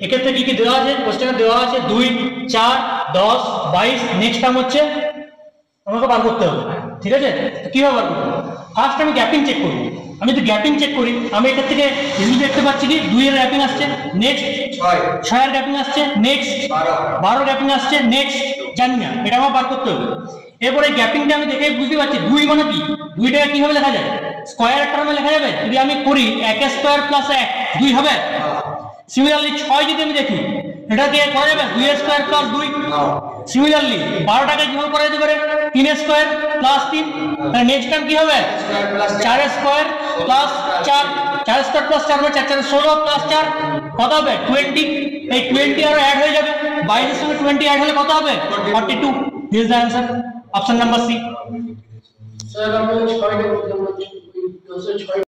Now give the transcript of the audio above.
এক্ষেত্রে কি কি দেওয়া আছে? কোশ্চেনে দেওয়া আছে 2, 4, 10, 22। নেক্সট টার্ম হচ্ছে আমাকে বার করতে হবে, ঠিক আছে? কিভাবে বার করব? ফার্স্ট আমি গ্যাপিং চেক করব। আমি যদি গ্যাপিং চেক করি, আমি এখান থেকে ইজিলি দেখতে পাচ্ছি কি 2 এর গ্যাপিং আসছে, নেক্সট 6 এর গ্যাপিং আসছে, নেক্সট 12 গ্যাপিং আসছে, নেক্সট জানি না, এটা আমার বার করতে হবে। এরপরে গ্যাপিংটা আমি দেখে বুঝতে পারছি 2 মানে কি, 2টাকে কিভাবে লেখা যায়? স্কয়ার টার্মে লেখা যাবে। যদি আমি করি 1 স্কয়ার প্লাস 1 2 হবে। সিমিলারলি 6 যদি আমি দেখি, এটাকে করা যাবে 2 স্কয়ার প্লাস 2। সিমিলারলি 12টাকে কিভাবে করা যেতে পারে? 3 স্কয়ার প্লাস 3। তাহলে নেক্সট টার্ম কি হবে? 4 স্কয়ার প্লাস 4। 4 স্কয়ার প্লাস 4 মানে 4 4 16 প্লাস 4 কত হবে? 20। এই 20 আরো অ্যাড হয়ে যাবে, 22 এর সঙ্গে 20 অ্যাড হলে কত হবে? 42। This is the answer, option number C. Sir আমরা 6টা